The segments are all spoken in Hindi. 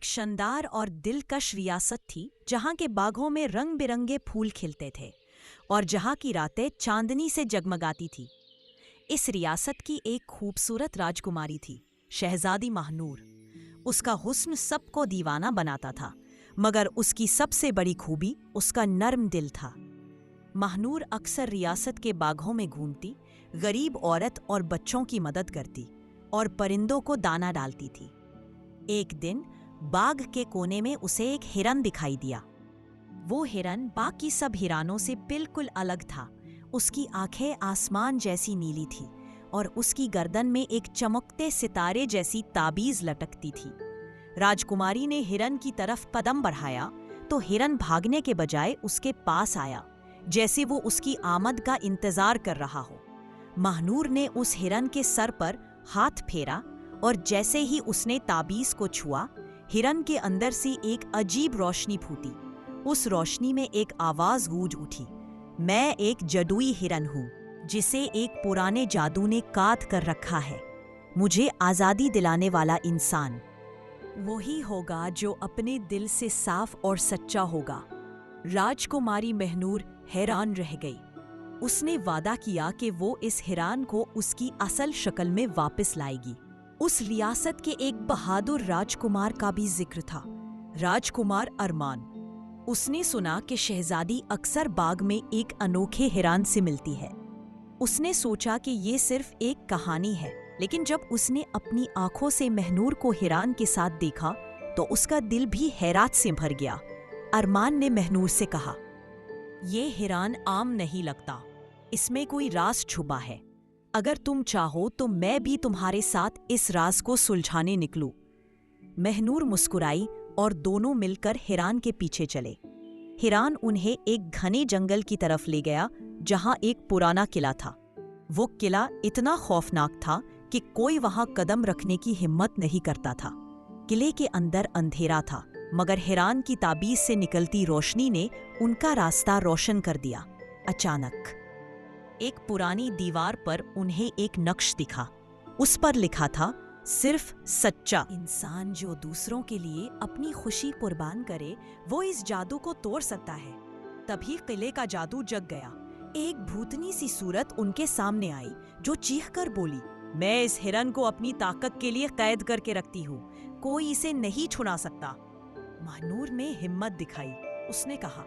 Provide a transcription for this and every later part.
एक शानदार और दिलकश रियासत थी जहाँ के बागों में रंग बिरंगे फूल खिलते थे और जहाँ की रातें चांदनी से जगमगाती थी। इस रियासत की एक खूबसूरत राजकुमारी थी, शहजादी महानूर। उसका हुस्न सबको दीवाना बनाता था, मगर उसकी सबसे बड़ी खूबी उसका नर्म दिल था। महानूर अक्सर रियासत के बागों में घूमती, गरीब औरत और बच्चों की मदद करती और परिंदों को दाना डालती थी। एक दिन बाग के कोने में उसे एक हिरन दिखाई दिया। वो हिरन बाकी सब हिरानों से बिल्कुल अलग था। उसकी आंखें आसमान जैसी नीली थी और उसकी गर्दन में एक चमकते सितारे जैसी ताबीज लटकती थी। राजकुमारी ने हिरन की तरफ कदम बढ़ाया तो हिरन भागने के बजाय उसके पास आया, जैसे वो उसकी आमद का इंतजार कर रहा हो। महानूर ने उस हिरन के सर पर हाथ फेरा और जैसे ही उसने ताबीज को छुआ, हिरन के अंदर से एक अजीब रोशनी फूटी। उस रोशनी में एक आवाज गूंज उठी, मैं एक जदुई हिरन हूँ जिसे एक पुराने जादू ने काट कर रखा है। मुझे आजादी दिलाने वाला इंसान वही होगा जो अपने दिल से साफ और सच्चा होगा। राजकुमारी महानूर हैरान रह गई। उसने वादा किया कि वो इस हिरन को उसकी असल शक्ल में वापस लाएगी। उस रियासत के एक बहादुर राजकुमार का भी जिक्र था, राजकुमार अरमान। उसने सुना कि शहजादी अक्सर बाग में एक अनोखे हिरन से मिलती है। उसने सोचा कि ये सिर्फ एक कहानी है, लेकिन जब उसने अपनी आंखों से महानूर को हिरन के साथ देखा तो उसका दिल भी हैरत से भर गया। अरमान ने महानूर से कहा, ये हिरन आम नहीं लगता, इसमें कोई राज छुपा है। अगर तुम चाहो तो मैं भी तुम्हारे साथ इस राज को सुलझाने निकलूं। महानूर मुस्कुराई और दोनों मिलकर हिरन के पीछे चले। हिरन उन्हें एक घने जंगल की तरफ ले गया जहां एक पुराना किला था। वो किला इतना खौफनाक था कि कोई वहां कदम रखने की हिम्मत नहीं करता था। किले के अंदर अंधेरा था, मगर हिरन की ताबीज से निकलती रोशनी ने उनका रास्ता रोशन कर दिया। अचानक एक पुरानी दीवार पर उन्हें एक नक्श दिखा। उस पर लिखा था, सिर्फ सच्चा इंसान जो दूसरों के लिए अपनी खुशी कुर्बान करे वो इस जादू को तोड़ सकता है। तभी किले का जादू जग गया। एक भूतनी सी सूरत उनके सामने आई जो चीखकर बोली, मैं इस हिरन को अपनी ताकत के लिए कैद करके रखती हूँ, कोई इसे नहीं छुड़ा सकता। महानूर ने हिम्मत दिखाई। उसने कहा,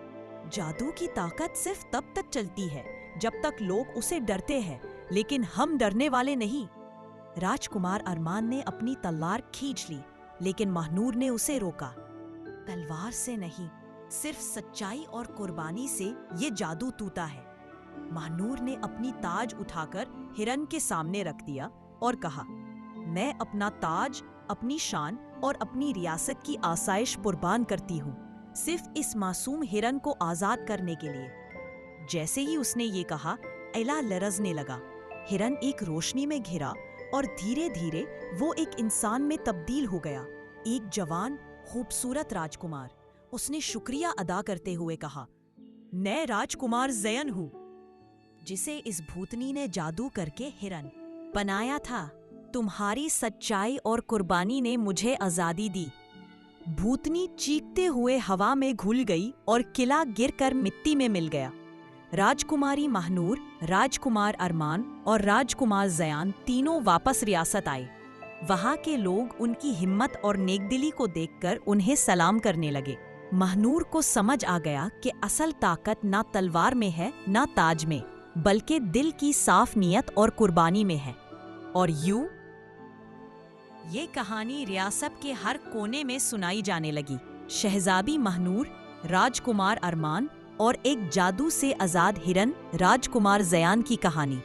जादू की ताकत सिर्फ तब तक चलती है जब तक लोग उसे डरते हैं, लेकिन हम डरने वाले नहीं। राजकुमार अरमान ने अपनी तलवार खींच ली, लेकिन महानूर ने उसे रोका। तलवार से नहीं, सिर्फ सच्चाई और कुर्बानी से ये जादू टूटा है। महानूर ने अपनी ताज उठाकर हिरन के सामने रख दिया और कहा, मैं अपना ताज, अपनी शान और अपनी रियासत की आसाइश कुर्बान करती हूँ, सिर्फ इस मासूम हिरन को आजाद करने के लिए। जैसे ही उसने ये कहा, एला लरजने लगा। हिरन एक रोशनी में घिरा और धीरे धीरे वो एक इंसान में तब्दील हो गया, एक जवान खूबसूरत राजकुमार। उसने शुक्रिया अदा करते हुए कहा, मैं राजकुमार ज़यन हूँ जिसे इस भूतनी ने जादू करके हिरन बनाया था। तुम्हारी सच्चाई और कुर्बानी ने मुझे आजादी दी। भूतनी चीखते हुए हवा में घुल गई और किला गिरकर मिट्टी में मिल गया। राजकुमारी महानूर, राजकुमार अरमान और राजकुमार ज़यान तीनों वापस रियासत आए। वहाँ के लोग उनकी हिम्मत और नेकदिली को देखकर उन्हें सलाम करने लगे। महानूर को समझ आ गया कि असल ताकत ना तलवार में है ना ताज में, बल्कि दिल की साफ नीयत और कुर्बानी में है। और ये कहानी रियासत के हर कोने में सुनाई जाने लगी। शहजादी महानूर, राजकुमार अरमान और एक जादू से आजाद हिरन, राजकुमार ज़यान की कहानी।